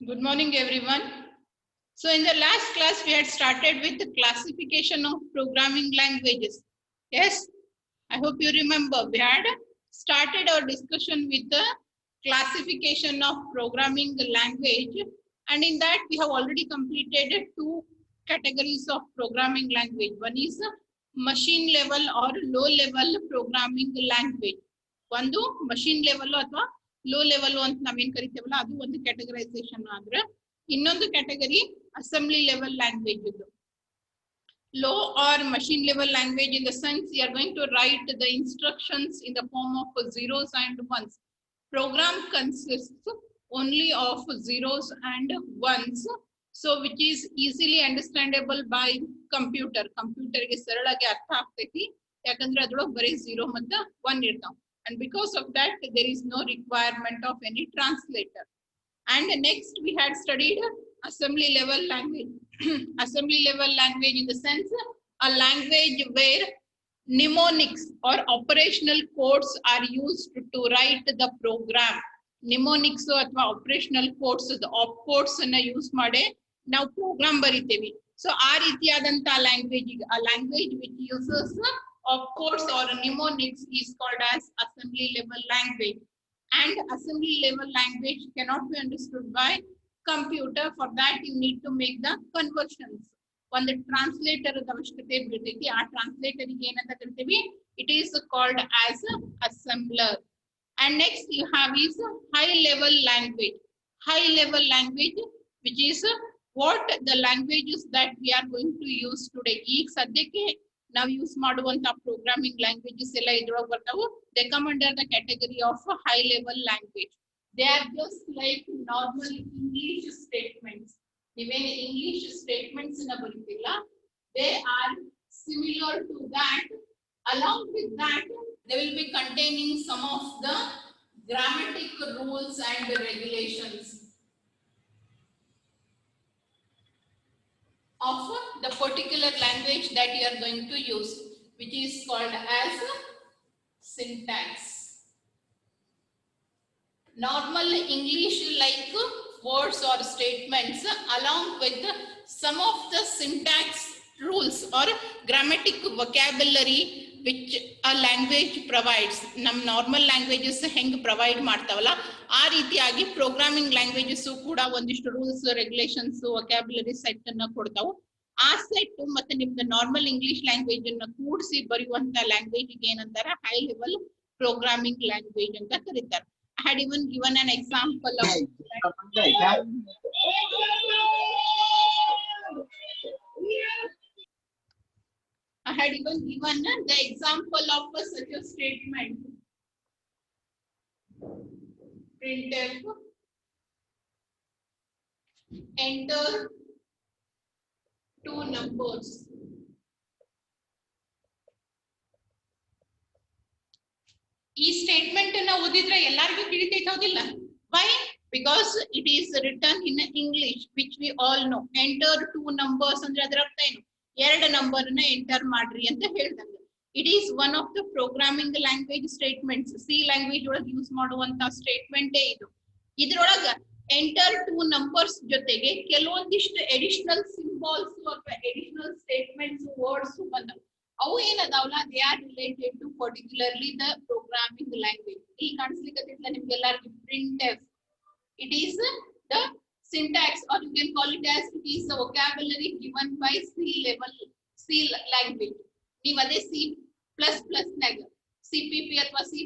Good morning, everyone. So in the last class, we had started with the classification of programming languages. Yes, I hope you remember. We had started our discussion with the classification of programming language. And in that, we have already completed two categories of programming language. One is machine level or low level programming language. ಒಂದು machine level ಅಥವಾ low level ಅಂತ ನಾವೇನ್ ಕರಿತೇವಲ್ಲ ಅದು ಒಂದು categorisation ಆದ್ರೆ ಇನ್ನೊಂದು category assembly level language ಇದು. Low or machine level language in the sense you are going to write the instructions in the form of zeros and ones. Program consists only of zeros and ones, so which is easily understandable by computer. Computer ಗೆ ಸರಳಾಗಿ ಅರ್ಥ ಆಗ್ತೈತಿ ಯಾಕಂದ್ರೆ ಅದ್ರೊಳಗೆ ಬರೀ 0 ಮತ್ತು 1 ಇರ್ತಾವ. And because of that, there is no requirement of any translator. And next, we had studied assembly level language. Assembly level language in the sense a language where mnemonics or operational codes are used to write the program. Mnemonics ಅಥವಾ operational codes, the op codes ಅನ್ನ use ಮಾಡಿ ನಾವು program ಬರಿತೇವೆ. So ಆ ರೀತಿಯಾದಂತ language, a language which uses of codes or mnemonics is called as assembly level language. And assembly level language cannot be understood by computer. For that you need to make the conversions. ಒಂದು translator ಅವಶ್ಯಕತೆ ಬೀಳ್ತೈತಿ. ಆ translator ಏನಂತ ಕರಿತೀವಿ, it is called as assembler. And next you have is high level language. High level language which is what the languages that we are going to use today. ಈಗ ಸದ್ಯಕ್ಕೆ ನಾವು use ಮಾಡುವಂತ programming languages ಎಲ್ಲ ಇದ್ರೊಳಗೆ ಬರ್ತಾವು. They come under the category of high level language. They are just like normal English statements. Even English statements na ಬರೀತಿಲ್ಲ, they are similar to that. Along with that, they will be containing some of the grammatic rules and regulations of the particular language that you are going to use, which is called as syntax. Normal English like words or statements along with some of the syntax rules or grammatic vocabulary which a language provides. Nam normal languages ಹೆಂಗ್ provide ಮಾಡ್ತಾವಲ್ಲ ಆ ರೀತಿಯಾಗಿ programming languages ಕೂಡ ಒಂದಿಷ್ಟು rules, regulations, vocabulary set ಅನ್ನ ಕೊಡ್ತಾವು. ಆ set ಮತ್ತೆ ನಿಮ್ದು normal English language ಅನ್ನ ಕೂಡಿಸಿ ಬರೆಯುವಂತ ಲ್ಯಾಂಗ್ವೇಜ್ ಏನಂತಾರ ಹೈ ಲೆವೆಲ್ ಪ್ರೋಗ್ರಾಮಿಂಗ್ ಲ್ಯಾಂಗ್ವೇಜ್ ಅಂತ ಕರೀತಾರೆ. I had even given an example of I had even given the example of such a statement. Printf enter two numbers. ಈ ಸ್ಟೇಟ್ಮೆಂಟ್ ನ ಓದಿದ್ರೆ ಎಲ್ಲರಿಗೂ ತಿಳಿತೈತೆ ಹೌದಿಲ್ಲ? Why? Because it is written in English, which we all know. Enter two numbers ಅಂದ್ರೆ ಅದರ ಅರ್ಥ ಏನು? ಎರಡು ನಂಬರ್ ನ ಎಂಟರ್ ಮಾಡ್ರಿ ಅಂತ ಹೇಳ್ದಂಗೆ. It is one of the programming language statements. C language ಒಳಗೆ ಯೂಸ್ ಮಾಡುವಂತ ಸ್ಟೇಟ್ಮೆಂಟ್ ಇದು. ಇದ್ರೊಳಗ ಎಂಟರ್ ಟೂ ನಂಬರ್ಸ್ ಜೊತೆಗೆ ಕೆಲವೊಂದಿಷ್ಟು ಎಡಿಷನಲ್ ಸಿಂಬಾಲ್ಸ್ ಅಥವಾ ಎಡಿಷನಲ್ ಸ್ಟೇಟ್ಮೆಂಟ್ಸ್, ವರ್ಡ್ಸ್ ಬಂದವು. ಅವು ಏನದಾವಲ್ಲ, they are related to particularly the programming language. ಈ ಕಾಣಿಸ್ಲಿಕ್ಕತ್ತಿಲ್ಲ ನಿಮ್ಗೆಲ್ಲರಿಗೂ printf. It is the syntax, or you can call it as it is the vocabulary given by C language. ನೀವು ಅದೇ C++ ನಾಗ CPP ಅಥವಾ C++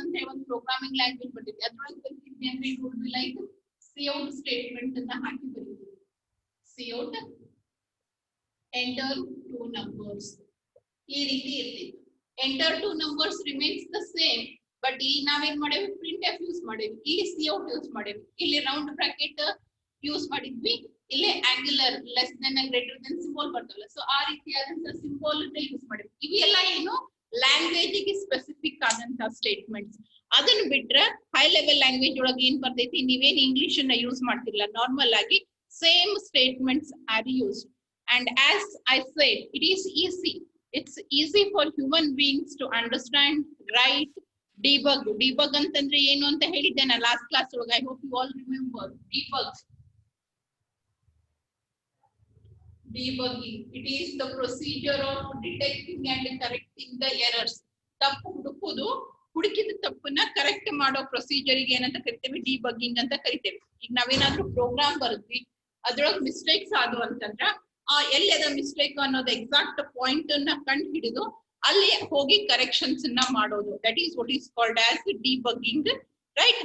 ಅಂತ ಒಂದು ಪ್ರೋಗ್ರಾಮಿಂಗ್ ಲ್ಯಾಂಗ್ವೇಜ್ ಬರ್ತೈತಿ. ಅದ್ರೊಳಗೆ ಬರ್ತಿದ್ವಿ ಅಂದ್ರೆ it would be like cout statement ಅನ್ನ ಹಾಕಿ ಬರೀತೀವಿ. cout enter two numbers. ಈ ರೀತಿ ಇರ್ತಿತ್ತು. Enter two numbers remains the same, but ಈ ನಾವೇನ್ ಮಾಡೇವಿ, printf ಯೂಸ್ ಮಾಡೇವಿ, ಇಲ್ಲಿ cout ಯೂಸ್ ಮಾಡೇವಿ, ಇಲ್ಲಿ ರೌಂಡ್ ಬ್ರಾಕೆಟ್ ಯೂಸ್ ಮಾಡಿದ್ವಿ, ಇಲ್ಲಿ angular less than and greater than symbol ಬರ್ತಾವಲ್ಲ, ಸೊ ಆ ರೀತಿಯಾದಂತ ಸಿಂಬಲ್ ಅನ್ನ ಯೂಸ್ ಮಾಡೇವಿ. ಇವೆಲ್ಲ ಏನು ಲ್ಯಾಂಗ್ವೇಜ್ ಗೆ ಸ್ಪೆಸಿಫಿಕ್ ಆದಂತ ಸ್ಟೇಟ್ಮೆಂಟ್ಸ್. ಅದನ್ನ ಬಿಟ್ರೆ ಹೈ ಲೆವೆಲ್ ಲ್ಯಾಂಗ್ವೇಜ್ ಒಳಗೆ ಏನ್ ಬರ್ತೈತಿ, ನೀವೇನ್ ಇಂಗ್ಲಿಷ್ ಅನ್ನ ಯೂಸ್ ಮಾಡ್ತಿರಲ್ಲ, ನಾರ್ಮಲ್ ಆಗಿ same statements are used. And as I said, it is easy. It's easy for human beings to understand, write, debug. Debug ಅಂತಂದ್ರೆ ಏನು ಅಂತ ಹೇಳಿದ್ದೆ ನಾನು ಲಾಸ್ಟ್ ಕ್ಲಾಸ್ ಒಳಗೆ. I hope you all remember debug. Debugging. It is the procedure of detecting and correcting the errors. ತಪ್ಪು ಹುಡುಕುವುದು, ಹುಡುಕಿದ ತಪ್ಪನ್ನ correct ಮಾಡೋ ಪ್ರೊಸೀಜರ್ ಗೆ ಏನಂತ ಕರಿತೇವೆ? ಡಿಬಗ್ಗಿಂಗ್ ಅಂತ ಕರಿತೇವೆ. ಈಗ ನಾವೇನಾದ್ರೂ ಪ್ರೋಗ್ರಾಮ್ ಬರೆದ್ವಿ, ಅದ್ರೊಳಗೆ ಮಿಸ್ಟೇಕ್ಸ್ ಆದವು ಅಂತಂದ್ರ ಎಲ್ಲಿ ಅದ ಮಿಸ್ಟೇಕ್ ಅನ್ನೋದು ಎಕ್ಸಾಕ್ಟ್ ಪಾಯಿಂಟ್ ಅನ್ನ ಕಂಡು ಹಿಡಿದು ಅಲ್ಲಿ ಹೋಗಿ ಕರೆಕ್ಷನ್ಸ್ ಅನ್ನ ಮಾಡೋದು. That is what is called as debugging, right?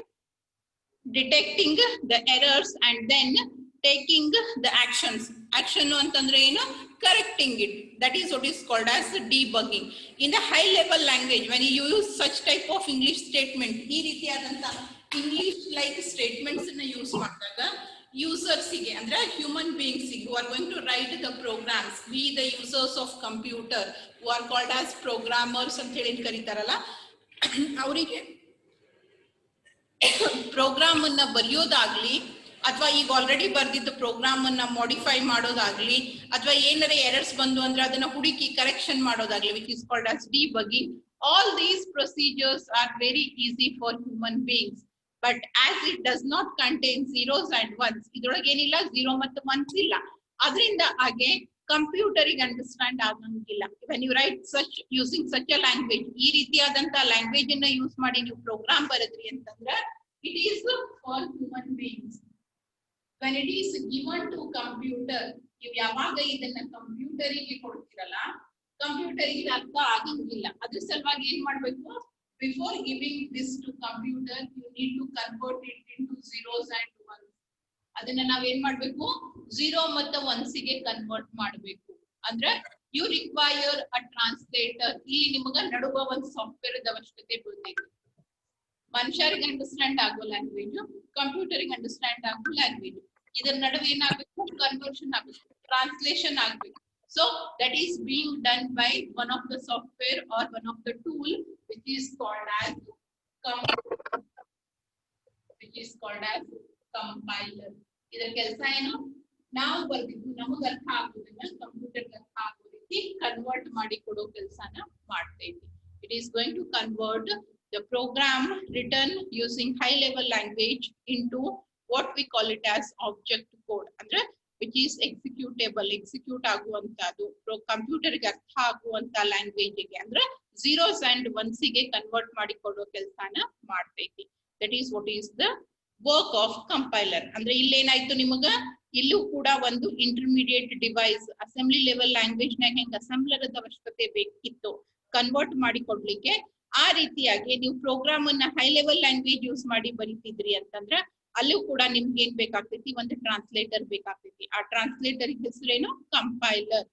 Detecting the errors and then taking the actions. Action ಅಂತಂದ್ರೆ ಏನು? Correcting it. That is what is called as debugging. In the high level language, when you use such type of English statement, ಈ ರೀತಿಯಾದಂತ English like statements ಅನ್ನ use ಮಾಡಿದಾಗ users ಗೆ ಅಂದ್ರೆ human beings who are going to write the programs, we the users of computer who are called as programmers ಅಂತ ಹೇಳಿ ಕರೀತಾರಲ್ಲ, ಅವರಿಗೆ program ಅನ್ನ ಬರೆಯೋದಾಗ್ಲಿ ಅಥವಾ ಈಗ ಆಲ್ರೆಡಿ ಬರ್ದಿದ್ದ ಪ್ರೋಗ್ರಾಮ್ ಅನ್ನ ಮಾಡಿಫೈ ಮಾಡೋದಾಗ್ಲಿ ಅಥವಾ ಏನಾರ ಎರರ್ಸ್ ಬಂದು ಅಂದ್ರೆ ಅದನ್ನ ಹುಡುಕಿ ಕರೆಕ್ಷನ್ ಮಾಡೋದಾಗ್ಲಿ, which is called as debugging. All these procedures are very easy for human beings, but as it does not contain zeros and ones, ಇದ್ರೊಳಗೆ ಏನಿಲ್ಲ ಝೀರೋ ಮತ್ತು ಒನ್ಸ್ ಇಲ್ಲ, ಅದರಿಂದ ಹಾಗೆ ಕಂಪ್ಯೂಟರಿಗೆ ಅಂಡರ್ಸ್ಟ್ಯಾಂಡ್ ಆಗಂಗಿಲ್ಲ. When you write such using such a language, ಈ ರೀತಿಯಾದಂತ ಲ್ಯಾಂಗ್ವೇಜ್ ಅನ್ನ ಯೂಸ್ ಮಾಡಿ ನೀವು ಪ್ರೋಗ್ರಾಮ್ ಬರೆದ್ರಿ ಅಂತಂದ್ರೆ it is for human beings. When it is given to computer, ನೀವು ಯಾವಾಗ ಇದನ್ನ ಕಂಪ್ಯೂಟರಿಗೆ ಕೊಡ್ತಿರಲ್ಲ, ಕಂಪ್ಯೂಟರಿಗೆ ಅರ್ಥ ಆಗಂಗಿಲ್ಲ. ಅದ್ರ ಸಲುವಾಗಿ ಏನ್ ಮಾಡ್ಬೇಕು? Before giving this to computer you need to convert it into zeros and ones. ಅದನ್ನ ನಾವ್ ಏನ್ ಮಾಡ್ಬೇಕು? ಝೀರೋ ಮತ್ತು ಒನ್ಸಿಗೆ ಕನ್ವರ್ಟ್ ಮಾಡ್ಬೇಕು. ಅಂದ್ರೆ ಯು ರಿಕ್ವೈರ್ ಅ ಟ್ರಾನ್ಸ್ಲೇಟರ್. ಇಲ್ಲಿ ನಿಮಗ ನಡುವ ಒಂದು ಸಾಫ್ಟ್ವೇರ್ ಅವಶ್ಯಕತೆ ಬೀಳ್ತೈತಿ. ಮನುಷ್ಯರಿಗೆ ಅಂಡರ್ಸ್ಟ್ಯಾಂಡ್ ಆಗೋ ಲ್ಯಾಂಗ್ವೇಜ್, ಕಂಪ್ಯೂಟರ್ಗೆ ಅಂಡರ್ಸ್ಟ್ಯಾಂಡ್ ಆಗೋ ಲ್ಯಾಂಗ್ವೇಜ್, ಇದರ ನಡುವೆ ಏನಾಗಬೇಕು? ಕನ್ವರ್ಷನ್ ಆಗಬೇಕು, ಟ್ರಾನ್ಸ್ಲೇಷನ್ ಆಗಬೇಕು. So that is being done by one of the software or one of the tool which is called as compiler. ಇದರ ಕೆಲಸ ಏನು? ನಾವು ಬರ್ದಿದ್ದು ನಮಗ ಅರ್ಥ ಆಗೋದನ್ನ ಕಂಪ್ಯೂಟರ್ ಅರ್ಥ ಆಗೋ ರೀತಿ ಕನ್ವರ್ಟ್ ಮಾಡಿ ಕೊಡೋ ಕೆಲಸನ ಮಾಡ್ತೈತಿ. It is going to convert the program written using high level language into what we call it as object code, ಅಂದ್ರೆ which is executable, execute ಆಗುವಂತದ್ದು, ಕಂಪ್ಯೂಟರ್ ಗೆ ಅರ್ಥ ಆಗುವಂತ ಲ್ಯಾಂಗ್ವೇಜ್ ಗೆ ಅಂದ್ರೆ ಝೀರೋಸ್ ಅಂಡ್ ಒನ್ಸ್ ಗೆ ಕನ್ವರ್ಟ್ ಮಾಡಿ ಕೊಡೋ ಕೆಲಸನ ಮಾಡ್ತೈತಿ. That is what is the work of compiler. ಅಂದ್ರೆ ಇಲ್ಲೇನಾಯ್ತು ನಿಮಗ? ಇಲ್ಲೂ ಕೂಡ ಒಂದು intermediate device, assembly level language ನಾಗ ಹೆಂಗ್ ಅಸೆಂಬ್ಲರ್ ಅವಶ್ಯಕತೆ ಬೇಕಿತ್ತು ಕನ್ವರ್ಟ್ ಮಾಡಿ ಕೊಡ್ಲಿಕ್ಕೆ, ಆ ರೀತಿಯಾಗಿ ನೀವು ಪ್ರೋಗ್ರಾಮ್ ಅನ್ನ ಹೈ ಲೆವೆಲ್ ಲ್ಯಾಂಗ್ವೇಜ್ ಯೂಸ್ ಮಾಡಿ ಬರೀತಿದ್ರಿ ಅಂತಂದ್ರ ಅಲ್ಲೂ ಕೂಡ ನಿಮ್ಗೆ ಏನ್ ಬೇಕಾಗ್ತೈತಿ? ಒಂದು ಟ್ರಾನ್ಸ್ಲೇಟರ್ ಬೇಕಾಗ್ತೈತಿ. ಆ ಟ್ರಾನ್ಸ್ಲೇಟರ್ ಹೆಸರೇನು? Compiler.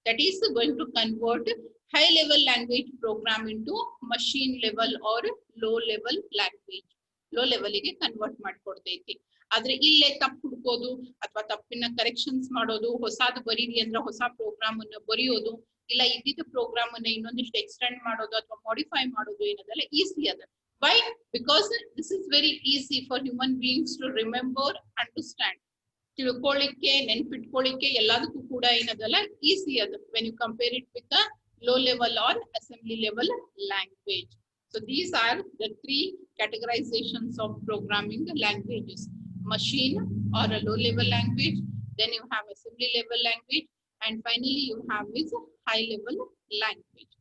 That is going to convert high level language program into machine level or low level language. Low level ಗೆ ಕನ್ವರ್ಟ್ ಮಾಡ್ಕೊಡ್ತೈತಿ. ಆದ್ರೆ ಇಲ್ಲೇ ತಪ್ಪು ಹುಡ್ಕೋದು ಅಥವಾ ತಪ್ಪಿನ ಕರೆಕ್ಷನ್ಸ್ ಮಾಡೋದು, ಹೊಸಾದ್ ಬರೀರಿ ಅಂದ್ರೆ ಹೊಸ ಪ್ರೋಗ್ರಾಮ್ ಅನ್ನ ಬರೆಯೋದು, ಇಲ್ಲ ಇದ್ದಿದ್ದ ಪ್ರೋಗ್ರಾಮ್ ಅನ್ನ ಇನ್ನೊಂದಿಷ್ಟು ಎಕ್ಸ್ಟೆಂಡ್ ಮಾಡೋದು ಅಥವಾ ಮಾಡಿಫೈ ಮಾಡೋದು ಏನದಲ್ಲ ಈಸಿ ಅದ. Why? Because this is very easy for human beings to remember, understand. ತಿಳ್ಕೊಳ್ಳಿಕ್ಕೆ, ನೆನ್ಪಿಟ್ಕೊಳ್ಳಿಕ್ಕೆ ಎಲ್ಲದಕ್ಕೂ ಕೂಡ ಏನದಲ್ಲ ಈಸಿ ಅದ when you compare it with a low level or assembly level language. So these are the three categorizations of programming languages: machine or a low level language, then you have assembly level language, and finally you have is high level language.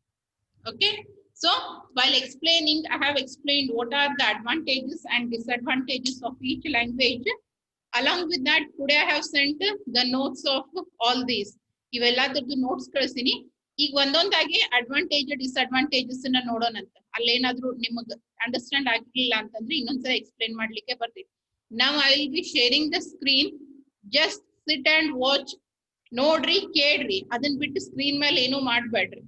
Okay. So while explaining, I have explained what are the advantages and disadvantages of each language. Along with that, today I have sent the notes of all these. ಇವೆಲ್ಲದರದ್ದು notes ಕಳಿಸಿನಿ. ಈಗ ಒಂದೊಂದಾಗಿ advantage disadvantages ಅನ್ನ ನೋಡೋಣಂತ. ಅಲ್ಲೇನಾದ್ರೂ ನಿಮಗೆ understand ಆಗಿಲ್ಲ ಅಂತಂದ್ರೆ ಇನ್ನೊಂದ್ಸಲ explain ಮಾಡ್ಲಿಕ್ಕೆ ಬರ್ತೈತಿ. Now I will be sharing the screen. Just sit and watch. ನೋಡ್ರಿ, ಕೇಳ್ರಿ, ಅದನ್ನ ಬಿಟ್ಟು ಸ್ಕ್ರೀನ್ ಮೇಲೆ ಏನೂ ಮಾಡ್ಬೇಡ್ರಿ.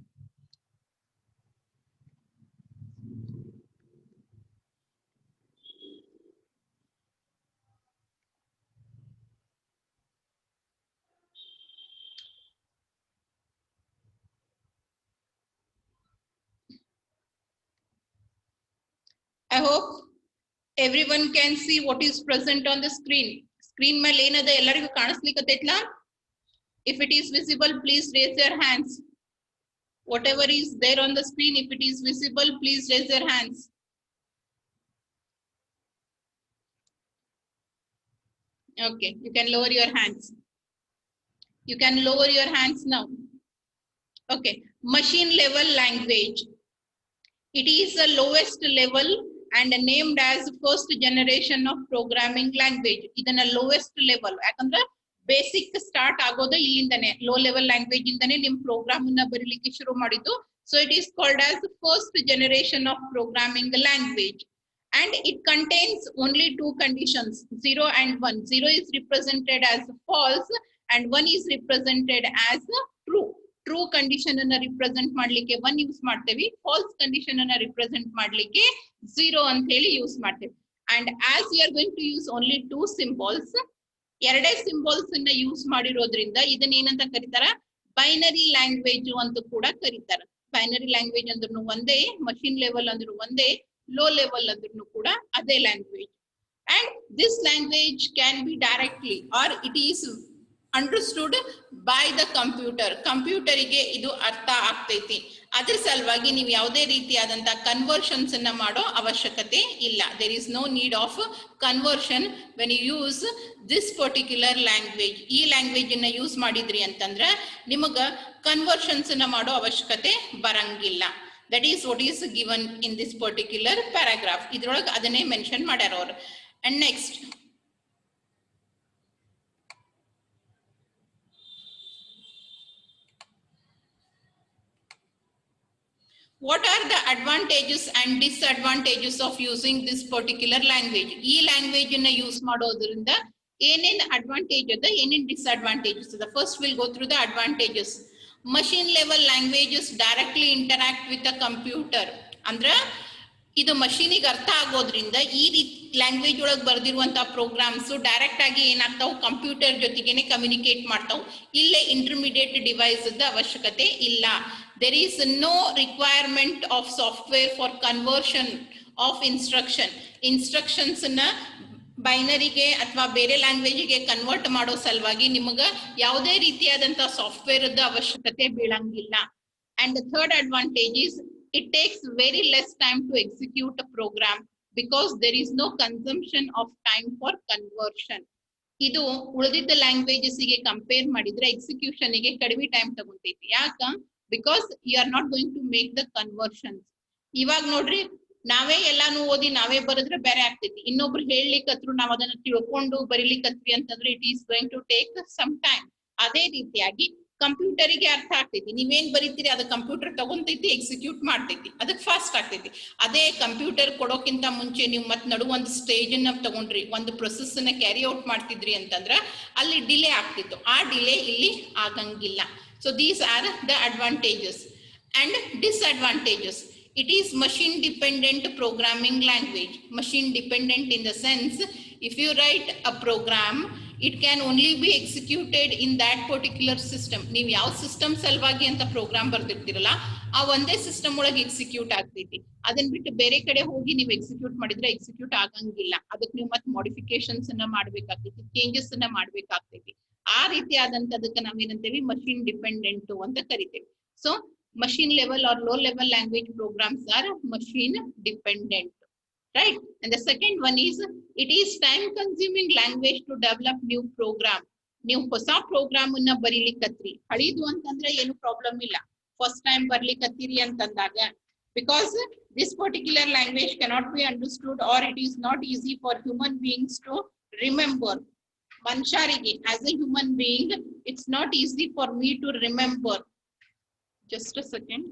I hope everyone can see what is present on the screen. Screen ಮೇಲೆ ಏನದ ಎಲ್ಲರಿಗೂ ಕಾಣಿಸ್ಲಿಕ್ಕತ್ತೈತ್ಲ? If it is visible, please raise your hands. Whatever is there on the screen, if it is visible, please raise your hands. Okay, you can lower your hands. You can lower your hands now. Okay, machine level language. It is the lowest level and named as first generation of programming language. Idana lowest level. Yakandre basic start agodu illindane low level language indane nim program na barilike shuru madiddu. So it is called as first generation of programming language. And it contains only two conditions, 0 and 1. 0 is represented as false and 1 is represented as true. True condition ಅನ್ನ represent ಮಾಡ್ಲಿಕ್ಕೆ 1 use ಮಾಡ್ತೇವೆ, false condition ಅನ್ನ represent ಮಾಡ್ಲಿಕ್ಕೆ 0 ಅಂತ ಹೇಳಿ use ಮಾಡ್ತೇವೆ. And as we are going to use only two symbols, ಎರಡೇ symbols ಅನ್ನ ಯೂಸ್ ಮಾಡಿರೋದ್ರಿಂದ ಇದನ್ನ ಏನಂತ ಕರೀತಾರೆ, ಬೈನರಿ ಲ್ಯಾಂಗ್ವೇಜ್ ಅಂತ ಕೂಡ ಕರೀತಾರೆ. ಬೈನರಿ ಲ್ಯಾಂಗ್ವೇಜ್ ಅಂದ್ರೂ ಒಂದೇ, ಮಷಿನ್ ಲೆವೆಲ್ ಅಂದ್ರೂ ಒಂದೇ, low level ಅಂದ್ರೂ ಕೂಡ ಅದೇ language. And this language can be directly or it is understood by the computer. ಕಂಪ್ಯೂಟರಿಗೆ ಇದು ಅರ್ಥ ಆಗ್ತೈತಿ. ಅದ್ರ ಸಲುವಾಗಿ ನೀವು ಯಾವುದೇ ರೀತಿಯಾದಂತ ಕನ್ವರ್ಷನ್ಸ್ ಅನ್ನ ಮಾಡೋ ಅವಶ್ಯಕತೆ ಇಲ್ಲ. There is no need of conversion when you use this particular language. ಈ ಲ್ಯಾಂಗ್ವೇಜ್ ಅನ್ನ ಯೂಸ್ ಮಾಡಿದ್ರಿ ಅಂತಂದ್ರೆ ನಿಮಗ ಕನ್ವರ್ಷನ್ಸ್ ಅನ್ನ ಮಾಡೋ ಅವಶ್ಯಕತೆ ಬರಂಗಿಲ್ಲ. That is what is given in this particular paragraph. ಇದ್ರೊಳಗೆ ಅದನ್ನೇ ಮೆನ್ಷನ್ ಮಾಡ್ಯಾರ ಅವರು. And next, what are the advantages and disadvantages of using this particular language? ಈ ಲ್ಯಾಂಗ್ವೇಜ್ ಅನ್ನ ಯೂಸ್ ಮಾಡೋದ್ರಿಂದ ಏನೇನ್ ಅಡ್ವಾಂಟೇಜ್ ಅದ, ಏನೇನ್ ಡಿಸ್ಅಡ್ವಾಂಟೇಜಸ್ ಅದ. First will go through the advantages. Machine level languages directly interact with a computer. ಅಂದ್ರ ಇದು ಮಷೀನಿಗೆ ಅರ್ಥ ಆಗೋದ್ರಿಂದ ಈ ರೀತಿ ಲ್ಯಾಂಗ್ವೇಜ್ ಒಳಗೆ ಬರ್ದಿರುವಂತಹ ಪ್ರೋಗ್ರಾಮ್ಸ್ ಡೈರೆಕ್ಟ್ ಆಗಿ ಏನಾಗ್ತಾವ್, ಕಂಪ್ಯೂಟರ್ ಜೊತೆಗೇನೆ ಕಮ್ಯುನಿಕೇಟ್ ಮಾಡ್ತಾವ್. ಇಲ್ಲೇ ಇಂಟರ್ಮೀಡಿಯೇಟ್ ಡಿವೈಸ್ ಅವಶ್ಯಕತೆ ಇಲ್ಲ. There is no requirement of software for conversion of instruction. Instructions na binary ಗೆ ಅಥವಾ ಬೇರೆ ಲ್ಯಾಂಗ್ವೇಜ್ ಗೆ ಕನ್ವರ್ಟ್ ಮಾಡೋ ಸಲುವಾಗಿ ನಿಮಗ ಯಾವುದೇ ರೀತಿಯಾದಂತ ಸಾಫ್ಟ್ವೇರ್ ದ ಅವಶ್ಯಕತೆ ಬೀಳಂಗಿಲ್ಲ. And the third advantage is it takes very less time to execute a program because there is no consumption of time for conversion. ಇದು ಉಳಿದಿದ್ದ ಲ್ಯಾಂಗ್ವೇಜಸ್ ಗೆ ಕಂಪೇರ್ ಮಾಡಿದ್ರೆ ಎಕ್ಸಿಕ್ಯೂಷನ್ ಗೆ ಕಡಿಮೆ ಟೈಮ್ ತಗೊಂತೈತಿ. ಯಾಕ? Because you are not going to make the conversions. ಇವಾಗ ನೋಡ್ರಿ, ನಾವೇ ಎಲ್ಲಾನು ಓದಿ ನಾವೇ ಬರೆದ್ರೆ ಬೇರೆ ಆಗ್ತೈತಿ. ಇನ್ನೊಬ್ರು ಹೇಳಲಿಕ್ಕತ್ರು ನಾವ್ ಅದನ್ನ ತಿಳ್ಕೊಂಡು ಬರೀಲಿಕ್ಕತ್ವಿ ಅಂತಂದ್ರೆ it is going to take some time. ಅದೇ ರೀತಿಯಾಗಿ ಕಂಪ್ಯೂಟರಿಗೆ ಅರ್ಥ ಆಗ್ತೈತಿ. ನೀವೇನ್ ಬರೀತೀರಿ ಅದು ಕಂಪ್ಯೂಟರ್ ತಗೊಂತೈತಿ, ಎಕ್ಸಿಕ್ಯೂಟ್ ಮಾಡ್ತೈತಿ, ಅದಕ್ಕೆ ಫಾಸ್ಟ್ ಆಗ್ತೈತಿ. ಅದೇ ಕಂಪ್ಯೂಟರ್ ಕೊಡೋಕ್ಕಿಂತ ಮುಂಚೆ ನೀವು ಮತ್ ನಡು ಒಂದು ಸ್ಟೇಜ್ ಅನ್ನ ತಗೊಂಡ್ರಿ, ಒಂದು ಪ್ರೊಸೆಸ್ ಅನ್ನ ಕ್ಯಾರಿ ಔಟ್ ಮಾಡ್ತಿದ್ರಿ ಅಂತಂದ್ರ ಅಲ್ಲಿ ಡಿಲೇ ಆಗ್ತಿತ್ತು. ಆ ಡಿಲೇ ಇಲ್ಲಿ ಆಗಂಗಿಲ್ಲ. So these are the advantages and disadvantages. It is machine dependent programming language. Machine dependent in the sense, if you write a program, it can only be executed in that particular system. ನೀವು ಯಾವ system ಸಲುವಾಗಿ ಅಂತ program ಬರ್ದಿರ್ತಿರಲ್ಲ ಆ ಒಂದೇ system ಒಳಗೆ execute ಆಗ್ತೈತಿ. ಅದನ್ನ ಬಿಟ್ಟು ಬೇರೆ ಕಡೆ ಹೋಗಿ ನೀವು ಎಕ್ಸಿಕ್ಯೂಟ್ ಮಾಡಿದ್ರೆ ಎಕ್ಸಿಕ್ಯೂಟ್ ಆಗಂಗಿಲ್ಲ. ಅದಕ್ಕೆ ನೀವು ಮತ್ತೆ ಮಾಡಿಫಿಕೇಶನ್ಸ್ ಅನ್ನ ಮಾಡ್ಬೇಕಾಗ್ತೈತಿ, ಚೇಂಜಸ್ ಅನ್ನ ಮಾಡ್ಬೇಕಾಗ್ತೈತಿ. ಆ ರೀತಿಯಾದಂತದಕ್ಕೆ ನಾವೇನಂತೇವಿ, ಮಷಿನ್ ಡಿಪೆಂಡೆಂಟ್ ಅಂತ ಕರಿತೇವೆ. So machine level or low level language programs are machine dependent, right? And the second one is it is time consuming language to develop new program. ನೀವು ಹೊಸ ಪ್ರೋಗ್ರಾಮ್ ಅನ್ನ ಬರೀಲಿಕ್ಕತ್ರಿ, ಹಳಿದು ಅಂತಂದ್ರೆ ಏನು ಪ್ರಾಬ್ಲಮ್ ಇಲ್ಲ. ಫಸ್ಟ್ ಟೈಮ್ ಬರ್ಲಿಕ್ಕತ್ತೀರಿ ಅಂತಂದಾಗ, because this particular language cannot be understood or it is not easy for human beings to remember. ಮನುಷ್ಯರಿಗೆ as a human being it's not easy for me to remember. Just a second.